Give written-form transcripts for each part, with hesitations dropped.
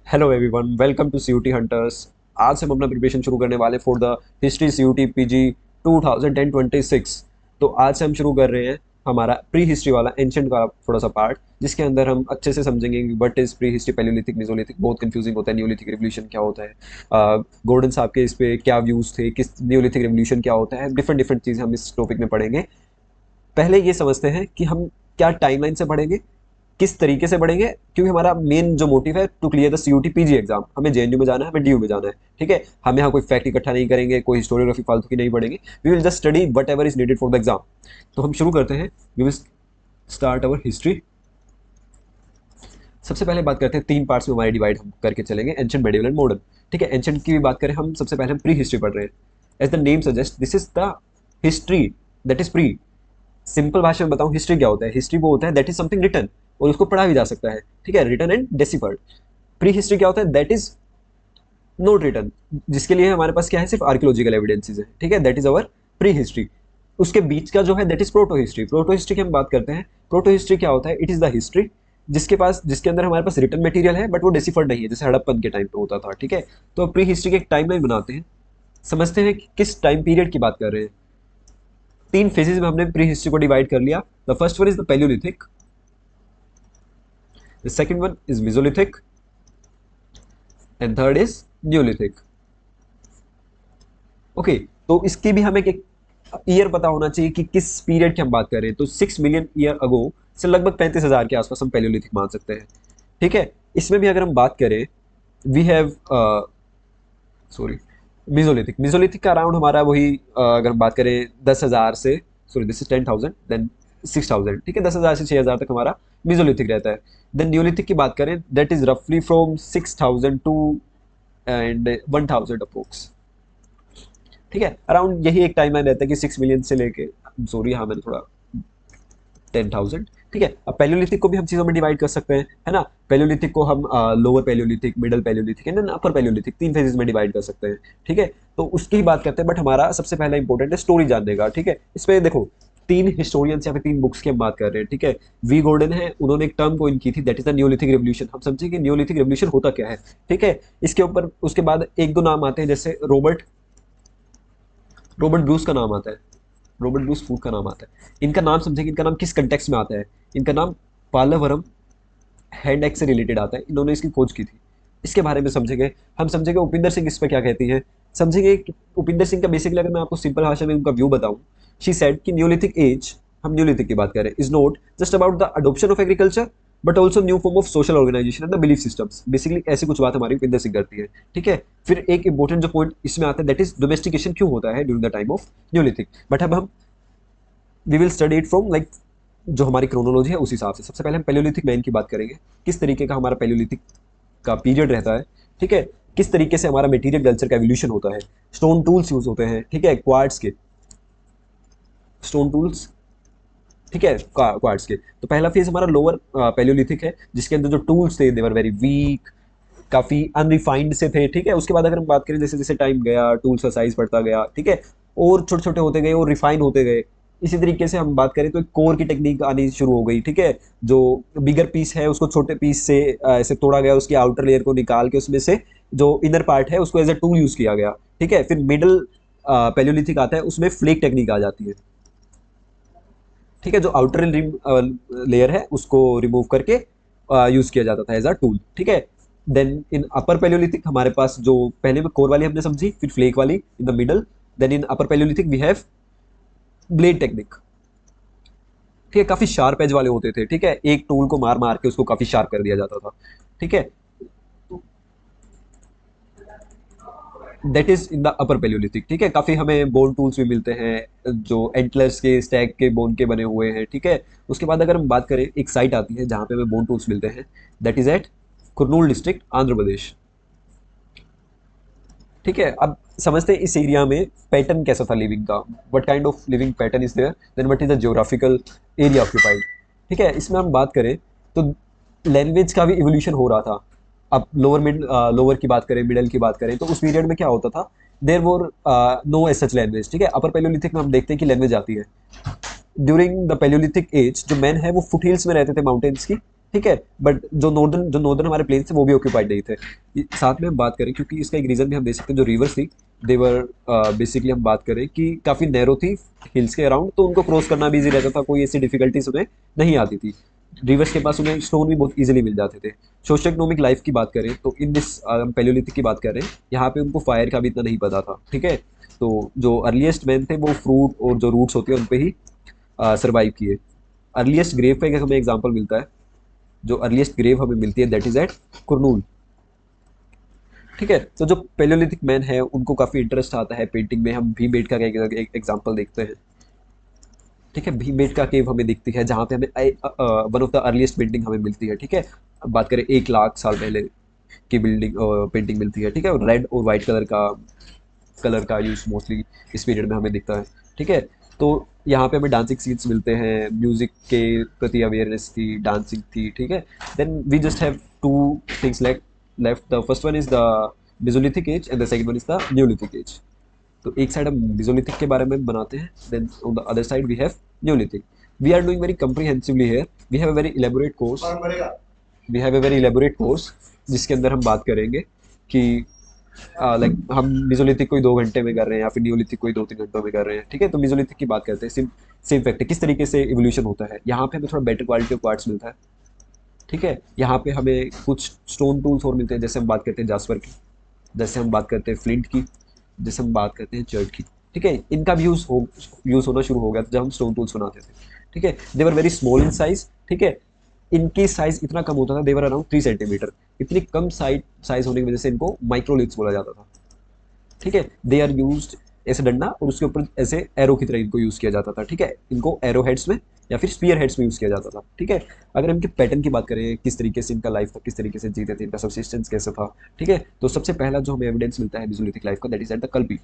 Hello everyone, welcome to CUET hunters. आज से हम अपना प्रिपरेशन शुरू करने वाले for the history CUET PG 2026। तो आज से हम शुरू कर रहे हैं हमारा प्री हिस्ट्री वाला एंशिएंट का थोड़ा सा पार्ट, जिसके अंदर हम अच्छे से समझेंगे कि what is pre history, Palaeolithic, Mesolithic. बहुत कंफ्यूजिंग होता है। न्यूलिथिक रिवोल्यूशन क्या होता है, गोल्डन साहब के इस पे क्या व्यूज थे, किस न्यूलिथिक रिवोल्यूशन क्या होता है, डिफरेंट डिफरेंट चीज़ें हम इस टॉपिक में पढ़ेंगे। पहले ये समझते हैं कि हम क्या टाइमलाइन से पढ़ेंगे, किस तरीके से बढ़ेंगे, क्योंकि हमारा मेन जो मोटिव है to clear the CUET PG exam. हमें जेएनयू में जाना है, हमें डीयू में जाना है। ठीक है, हम यहाँ कोई फैक्ट इकट्ठा नहीं करेंगे, कोई हिस्टोरियोग्राफी फालतू की नहीं पढ़ेंगे। We will just study whatever is needed for the exam. तो हम शुरू करते हैं। We will start our history. सबसे पहले बात करते हैं, तीन पार्ट्स में हमारे डिवाइड हम करके चलेंगे, एंशिएंट, मेडिवल एंड मॉडर्न। ठीक है, एंशिएंट की भी बात करें हम, सबसे पहले हम प्री हिस्ट्री पढ़ रहे हैं। As the name suggest, this is the history that is pre. Simple भाषा में बताऊं, हिस्ट्री क्या होता है? हिस्ट्री वो होता है दैट इज समथिंग रिटन, और उसको पढ़ा भी जा सकता है। ठीक है, written and deciphered. Pre history क्या होता है? दैट इज नोट रिटन, जिसके लिए हमारे पास क्या है? सिर्फ आर्कियोलॉजिकल एविडेंसेस है। ठीक है, that is our pre history. उसके बीच का जो है that is proto history. Proto history की हम बात करते हैं। प्रोटो हिस्ट्री क्या होता है? इट इज द हिस्ट्री जिसके अंदर हमारे पास रिटन मटेरियल है, बट वो डेसिफर्ड नहीं है, जैसे हड़प्पन के टाइम पे होता था। ठीक है, तो प्री हिस्ट्री की एक टाइमलाइन बनाते हैं, समझते हैं कि किस टाइम पीरियड की बात कर रहे हैं। तीन फेजेस में हमने प्री हिस्ट्री को डिवाइड कर लिया। The first one is the Palaeolithic, the second one is Mesolithic, and third is Neolithic. Okay, तो इसकी भी हमें एक ईयर पता होना चाहिए कि किस पीरियड की हम बात कर रहे हैं। तो 6 मिलियन ईयर अगो से लगभग 35,000 के आसपास हम पैलियोलिथिक मान सकते हैं। ठीक है, इसमें भी अगर हम बात करें, we have sorry mesolithic. Mesolithic का अराउंड हमारा वही अगर हम बात करें 10,000 से, सॉरी दिस इज 10,000 देन 6,000। ठीक है, 10,000 से 6,000 तक हमारा मेसोलिथिक रहता है। देन न्यूलिथिक की बात करें, दैट इज रफली फ्रॉम 6,000 टू एंड 1,000 अप्रोक्स। ठीक है, अराउंड यही एक टाइम लाइन रहता है कि 6 मिलियन से लेके, सॉरी हाँ मैंने थोड़ा 10,000। ठीक है, अब पैलियोलिथिक को भी हम चीज़ों में डिवाइड कर सकते हैं, है ना। पैलियोलिथिक को हम lower Palaeolithic, middle Palaeolithic and upper Palaeolithic, तीन फेजेस में डिवाइड कर सकते हैं। ठीक है, तो उसकी ही बात करते हैं, बट हमारा सबसे पहला इंपॉर्टेंट है स्टोरी जानने का। ठीक है, इसमें देखो तीन हिस्टोरियंस या फिर तीन बुक्स की हम बात कर रहे हैं। ठीक है, वी गोल्डन है, उन्होंने एक टर्म कोइन की थी, that is the neolithic revolution. हम समझें कि न्यूलिथिक रेवोल्यूशन होता क्या है। ठीक है, इसके ऊपर उसके बाद एक दो नाम आते हैं, जैसे रॉबर्ट रॉबर्ट ब्रूस का नाम आता है, रॉबर्ट ब्रूस फूड का नाम आता है। इनका नाम समझेंगे, इनका नाम किस कंटेक्स्ट में आता है। इनका नाम पालावरम हैंड एक्स से रिलेटेड आता है, इन्होंने इसकी खोज की थी। इसके बारे में समझेंगे। हम समझेंगे उपिंदर सिंह इस पर क्या कहती हैं, समझेंगे कि उपिंदर सिंह का बेसिकली अगर मैं आपको सिंपल भाषा में उनका व्यू बताऊं, शी सेड कि न्यूलिथिक एज, हम न्यूलिथिक की बात करें, is not just about the adoption of agriculture but also new form of social organisation and the belief systems. Basically ऐसी कुछ बात हमारी उपिंदर सिंह करती है। ठीक है, फिर एक इंपॉर्टेंट जो पॉइंट इसमें आता है, दैट इज डोमेस्टिकेशन क्यों होता है during the time of neolithic. But अब हम we will study it from like जो हमारी क्रोनोलॉजी है उस हिसाब से। सबसे पहले हम पैलियोलिथिक मैन की बात करेंगे, किस तरीके का हमारा पैलियोलिथिक का पीरियड रहता है। ठीक है, किस तरीके से हमारा मटेरियल कल्चर का एवोल्यूशन होता है, स्टोन टूल्स यूज होते हैं। ठीक है, क्वार्ट्स के स्टोन टूल्स, ठीक है, क्वार्ट्स के। तो पहला फेज हमारा लोअर पैलियोलिथिक है, जिसके अंदर जो टूल्स थे दे वर वेरी वीक, काफी अनरिफाइंड से थे। ठीक है, उसके बाद अगर हम बात करें, जैसे जैसे टाइम गया टूल्स का साइज बढ़ता गया। ठीक है, और छोटे छोटे होते गए और रिफाइन होते गए। इसी तरीके से हम बात करें तो एक कोर की टेक्निक आनी शुरू हो गई। ठीक है, जो बिगर पीस है उसको छोटे पीस से ऐसे तोड़ा गया, उसकी आउटर लेयर को निकाल के उसमें से जो इनर पार्ट है उसको एज अ टूल यूज किया गया। ठीक है, फिर मिडल पैलियोलिथिक आता है, उसमें फ्लेक टेक्निक आ जाती है। ठीक है, जो आउटर लेयर है उसको रिमूव करके यूज किया जाता था एज अ टूल। ठीक है, देन इन अपर पैलियोलिथिक हमारे पास जो पहले में कोर वाली हमने समझी, फिर फ्लेक वाली in the middle. Then in upper palaeolithic we have blade technique. ठीक है, काफी शार्प एज वाले होते थे। ठीक है, एक टूल को मार मार के उसको काफी शार्प कर दिया जाता था। ठीक है, that is in the upper Palaeolithic. ठीक है, काफी हमें बोन टूल्स भी मिलते हैं जो एंटलर्स के, स्टैग के बोन के बने हुए हैं। ठीक है, उसके बाद अगर हम बात करें, एक साइट आती है जहां पे हमें बोन टूल्स मिलते हैं, that is at Kurnool district, Andhra Pradesh. ठीक है, अब समझते हैं इस एरिया में पैटर्न कैसा था लिविंग का, what kind of living pattern is there, then what is the geographical area occupied. ठीक है, इसमें हम बात करें तो लैंग्वेज का भी इवोल्यूशन हो रहा था। अब लोअर की बात करें, मिडल की बात करें, तो उस पीरियड में क्या होता था, देर वोर नो एज सच लैंग्वेज। ठीक है, अपर पैलियोलिथिक में हम देखते हैं कि लैंग्वेज आती है। ड्यूरिंग द पैलियोलिथिक एज जो मैन है वो फुट हिल्स में रहते थे, माउंटेन्स की। ठीक है, बट जो नॉर्दर्न हमारे प्लेन्स थे वो भी ऑक्यूपाइड नहीं थे। साथ में हम बात करें, क्योंकि इसका एक रीज़न भी हम दे सकते हैं, जो रिवर्स थी देवर बेसिकली हम बात करें कि काफ़ी नैरो थी हिल्स के अराउंड, तो उनको क्रॉस करना भी ईजी रहता था, कोई ऐसी डिफिकल्टीज उन्हें नहीं आती थी। रिवर्स के पास उन्हें स्टोन भी बहुत ईजिली मिल जाते थे। सोशो इकोनॉमिक लाइफ की बात करें तो इन दिस पैलियोलिथिक की बात करें, यहाँ पे उनको फायर का भी इतना नहीं पता था। ठीक है, तो जो अर्लीस्ट मैन थे वो फ्रूट और जो रूट्स होती है उन पे ही सर्वाइव किए। अर्लीस्ट ग्रेव का एक हमें एग्जाम्पल मिलता है, जो अर्लीस्ट ग्रेव हमें मिलती है दैट इज एट कुरनूल। ठीक है, तो जो पेलियोलिथिक मैन है उनको काफ़ी इंटरेस्ट आता है पेंटिंग में। हम भीमबेटका का एक एग्जाम्पल देखते हैं। ठीक है, भीमबेटका केव हमें दिखती है जहाँ पे हमें one of the earliest painting हमें मिलती है। ठीक है, अब बात करें 1 लाख साल पहले की बिल्डिंग पेंटिंग मिलती है। ठीक है, रेड और वाइट कलर का यूज मोस्टली इस पीरियड में हमें दिखता है। ठीक है, तो यहाँ पे हमें डांसिंग सीन्स मिलते हैं, म्यूजिक के प्रति अवेयरनेस थी, डांसिंग थी। ठीक है, then we just have two things left. The first one is the mesolithic age and the second one is the neolithic age. तो एक साइड हम मेसोलिथिक के बारे में बनाते हैं, then on the other side we have neolithic. We are doing very comprehensively here. We have a very elaborate course, जिसके अंदर हम बात करेंगे कि लाइक हम मेसोलिथिक कोई 2 घंटे में कर रहे हैं या फिर न्यूलिथिक कोई 2-3 घंटों में कर रहे हैं। ठीक है, तो मेसोलिथिक की बात करते हैं। सेम सेम फैक्ट है, किस तरीके से इवोल्यूशन होता है। यहाँ पे हमें थोड़ा बेटर क्वालिटी ऑफ क्वार्ट्स मिलता है। ठीक है, यहाँ पे हमें कुछ स्टोन टूल्स और मिलते हैं, जैसे हम बात करते हैं जास्पर की, जैसे हम बात करते हैं फ्लिंट की, जैसे हम बात करते हैं चर्ट की। ठीक है, इनका भी यूज़ होना शुरू हो गया जब हम स्टोन टूल्स बनाते थे। ठीक है, they were very small in size. ठीक है, इनकी साइज इतना कम होता था, देवर अराउंड 3 सेंटीमीटर। इतनी कम साइज होने की वजह से इनको माइक्रोलिथ्स बोला जाता था। ठीक है, दे आर यूज ऐसे डंडा और उसके ऊपर ऐसे एरो की तरह इनको यूज़ किया जाता था। ठीक है, इनको एरो हेड्स में या फिर स्पीयर हेड्स में यूज़ किया जाता था। ठीक है, अगर इनके पैटर्न की बात करें, किस तरीके से इनका लाइफ था, किस तरीके से जीते थे, इनका सब्सिस्टेंस कैसे था। ठीक है, तो सबसे पहला जो हमें एविडेंस मिलता है मेसोलिथिक लाइफ का, that is at the Kalpi.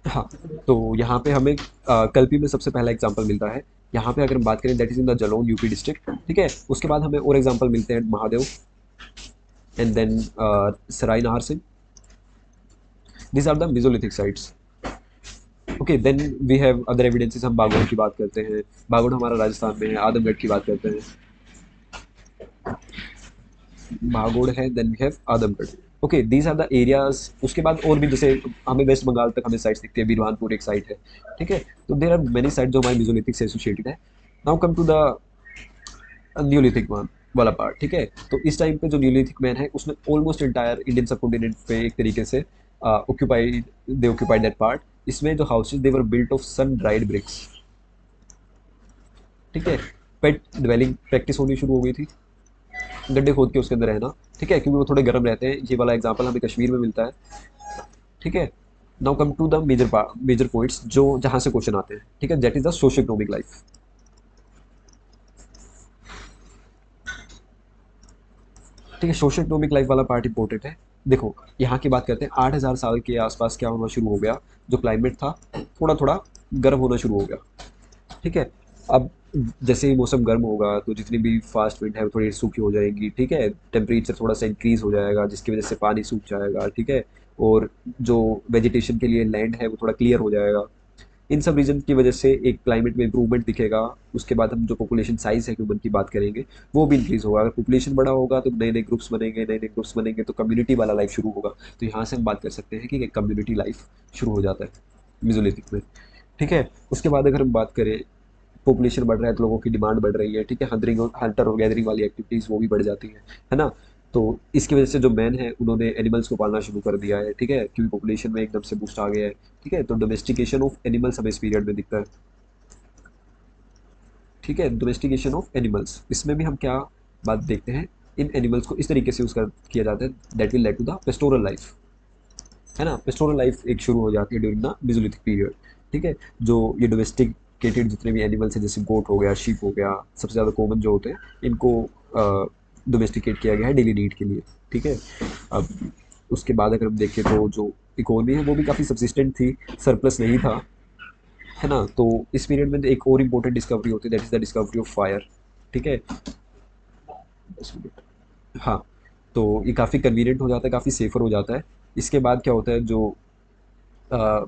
हाँ, तो यहाँ पे हमें कल्पी में सबसे पहला एग्जाम्पल मिलता है। यहाँ पे अगर हम बात करें that is in the Jalaun UP district. ठीक है, उसके बाद हमें और एग्जाम्पल मिलते हैं Mahadev and then Sarai Nahar Singh. These are the Mesolithic sites. Okay, then we have other evidences. हम बागोड़ की बात करते हैं, बागोड़ हमारा राजस्थान में है। आदमगढ़ की बात करते हैं, बागोड़ है, then we have Adamgarh. Okay, these are the areas. उसके बाद और भी, जैसे हमें वेस्ट बंगाल तक हमें साइट्स दिखती है, बीरवानपुर एक साइट है। ठीक है, तो देर आर मेनी साइट जो हमारे मेसोलिथिक से एसोसिएटेड है। Now come to the neolithic one वाला पार्ट। ठीक है, तो इस टाइम पे जो न्यूलिथिक मैन है उसने ऑलमोस्ट इंटायर इंडियन सबकॉन्टिनेंट पे एक तरीके से ऑक्यूपाइड दैट पार्ट। इसमें जो houses they were built of sun dried bricks. ठीक है, पेट ड्वेलिंग प्रैक्टिस होनी शुरू हो गई थी, गड्ढे खोद के उसके अंदर रहना। ठीक है, क्योंकि वो थोड़े गर्म रहते हैं। ये वाला एग्जाम्पल हमें कश्मीर में मिलता है। ठीक है, now come to the major points जो जहाँ से क्वेश्चन आते हैं। ठीक है, that is the socio economic life. ठीक है, सोशो इकोनॉमिक लाइफ वाला पार्ट इंपॉर्टेंट है। देखो, यहाँ की बात करते हैं 8,000 साल के आसपास क्या होना शुरू हो गया, जो क्लाइमेट था थोड़ा थोड़ा गर्म होना शुरू हो गया। ठीक है, अब जैसे ही मौसम गर्म होगा तो जितनी भी फास्ट विंड है वो थोड़ी सूखी हो जाएगी। ठीक है, टेम्परेचर थोड़ा सा इंक्रीज हो जाएगा, जिसकी वजह से पानी सूख जाएगा। ठीक है, और जो वेजिटेशन के लिए लैंड है वो थोड़ा क्लियर हो जाएगा। इन सब रीजन की वजह से एक क्लाइमेट में इंप्रूवमेंट दिखेगा। उसके बाद हम जो पॉपुलेशन साइज है ह्यूमन की बात करेंगे, वो भी इंक्रीज होगा। अगर पॉपुलेशन बड़ा होगा तो नए नए ग्रुप्स बनेंगे तो कम्युनिटी वाला लाइफ शुरू होगा। तो यहाँ से हम बात कर सकते हैं कि कम्युनिटी लाइफ शुरू हो जाता है मेसोलिथिक में। ठीक है, उसके बाद अगर हम बात करें, पॉपुलेशन बढ़ रहा है तो लोगों की डिमांड बढ़ रही है। ठीक है, हंटर और गैदरिंग वाली एक्टिविटीज़ वो भी बढ़ जाती है ना। तो इसकी वजह से जो मैन है उन्होंने एनिमल्स को पालना शुरू कर दिया है। ठीक है, क्योंकि पॉपुलेशन में एकदम से बूस्ट आ गया है। ठीक है, तो डोमेस्टिकेशन ऑफ एनिमल्स हमें इस पीरियड में दिखता है। ठीक है, डोमेस्टिकेशन ऑफ एनिमल्स, इसमें भी हम क्या बात देखते हैं, इन एनिमल्स को इस तरीके से यूज़ किया जाता है that will lead to the pastoral life. है ना, पेस्टोरल लाइफ एक शुरू हो जाती है ड्यूरिंग द मेसोलिथिक पीरियड। ठीक है, जो ये डोमेस्टिकेटेड जितने भी एनिमल्स हैं, जैसे गोट हो गया, शीप हो गया, सबसे ज़्यादा कॉमन जो होते हैं, इनको डोमेस्टिकेट किया गया है डेली नीड के लिए। ठीक है, अब उसके बाद अगर हम देखें तो जो इकोनॉमी है वो भी काफ़ी सब्सिस्टेंट थी, सरप्लस नहीं था। है ना, तो इस पीरियड में एक और इम्पोर्टेंट डिस्कवरी होती है, that is the discovery of fire. ठीक है, 10 मिनट। हाँ, तो ये काफ़ी कन्वीनियंट हो जाता है, काफ़ी सेफर हो जाता है। इसके बाद क्या होता है, जो अ,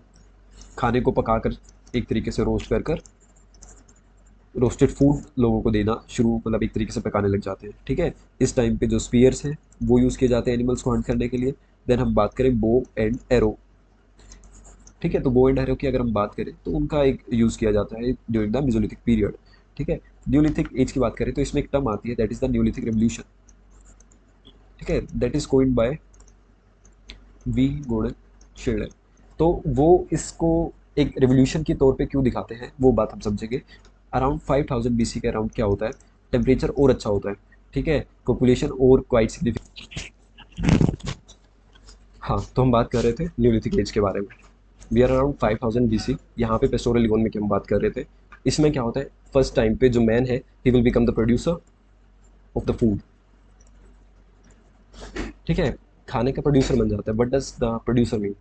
खाने को पकाकर एक तरीके से रोस्ट कर कर रोस्टेड फूड लोगों को देना शुरू, मतलब एक तरीके से पकाने लग जाते हैं। ठीक है, इस टाइम पे जो स्पीयर्स हैं वो यूज़ किए जाते हैं एनिमल्स को हंट करने के लिए। देन हम बात करें बो एंड एरो। ठीक है, तो बो एंड एरो की अगर हम बात करें तो उनका एक यूज़ किया जाता है ड्यूरिंग द मेसोलिथिक पीरियड। ठीक है, न्यूलिथिक एज की बात करें तो इसमें एक टर्म आती है, that is the neolithic revolution. ठीक है, that is coined by V Gordon Childe. तो वो इसको एक रेवोल्यूशन के तौर पे क्यों दिखाते हैं वो बात हम समझेंगे। अराउंड 5000 बीसी के अराउंड क्या होता है, टेम्परेचर और अच्छा होता है। ठीक है, पॉपुलेशन और क्वाइट सिग्निफिकेंट। हाँ, तो हम बात कर रहे थे न्यूलिथिक एज के बारे में। वी आर अराउंड 5000 बीसी, यहाँ पे पेस्टोरल इकोनॉमी की हम बात कर रहे थे। इसमें क्या होता है, फर्स्ट टाइम पे जो मैन है he will become the producer of the food. ठीक है, खाने का प्रोड्यूसर बन जाता है। But does the producer mean,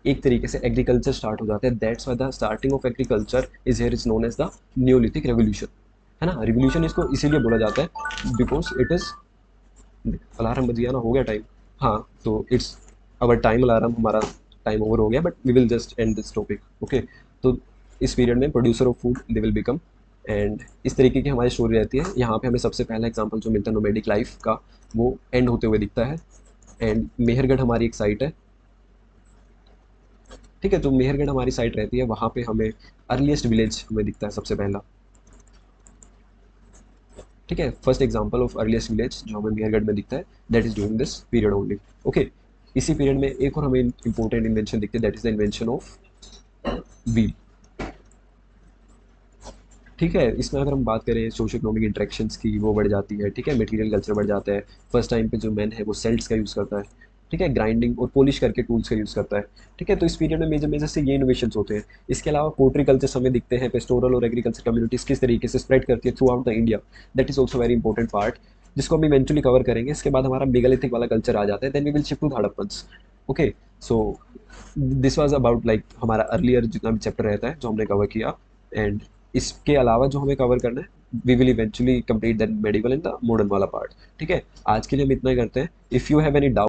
एक तरीके से एग्रीकल्चर स्टार्ट हो जाता है। That's why the starting of agriculture is here is known as the neolithic revolution. है ना, रिवोल्यूशन इसको इसीलिए बोला जाता है बिकॉज इट इज, अलार्म बज गया ना, हो गया टाइम। हाँ, तो इट्स अवर टाइम अलार्म, हमारा टाइम ओवर हो गया, but we will just end this topic. Okay, तो इस पीरियड में producer of food they will become, and इस तरीके की हमारी स्टोरी रहती है। यहाँ पे हमें सबसे पहला एग्जाम्पल जो मिलता है नोमैडिक लाइफ का, वो एंड होते हुए दिखता है। एंड मेहरगढ़ हमारी एक साइट है। ठीक है, जो मेहरगढ़ हमारी साइट रहती है वहाँ पे हमें अर्लीस्ट विलेज हमें दिखता है सबसे पहला। ठीक है, first example of earliest village जो हमें मेहरगढ़ में दिखता है, that is during this period only. Okay, इसी पीरियड में एक और हमें इंपॉर्टेंट इन्वेंशन दिखती है, that is the invention of wheel. ठीक है, इसमें अगर हम बात करें सोशो इकोनॉमिक इंटरेक्शंस की, वो बढ़ जाती है। ठीक है, मटेरियल कल्चर बढ़ जाता है। फर्स्ट टाइम पे जो मैन है वो सेल्ट्स का यूज़ करता है। ठीक है, ग्राइंडिंग और पॉलिश करके टूल्स का यूज़ करता है। ठीक है, तो इस पीरियड में मेजर मेजर से ये इनोवेशंस होते हैं। इसके अलावा पोल्ट्री कल्चर हमें दिखते हैं, पेस्टोरल और एग्रीकल्चर कम्युनिटीज़ किस तरीके से स्प्रेड करती है through out the India, that is also very important part, जिसको हम इवेंचुअली कवर करेंगे। इसके बाद हमारा मेगालिथिक वाला कल्चर आ जाता है, then we will shift to Harappans. Okay, so this was about like हमारा अर्लियर जितना भी चैप्टर रहता है जो हमने कवर किया। एंड इसके अलावा जो हमें कवर करना है, we will eventually complete that medieval and the modern वाला पार्ट। ठीक है, आज के लिए हम इतना ही करते हैं। If you have any doubt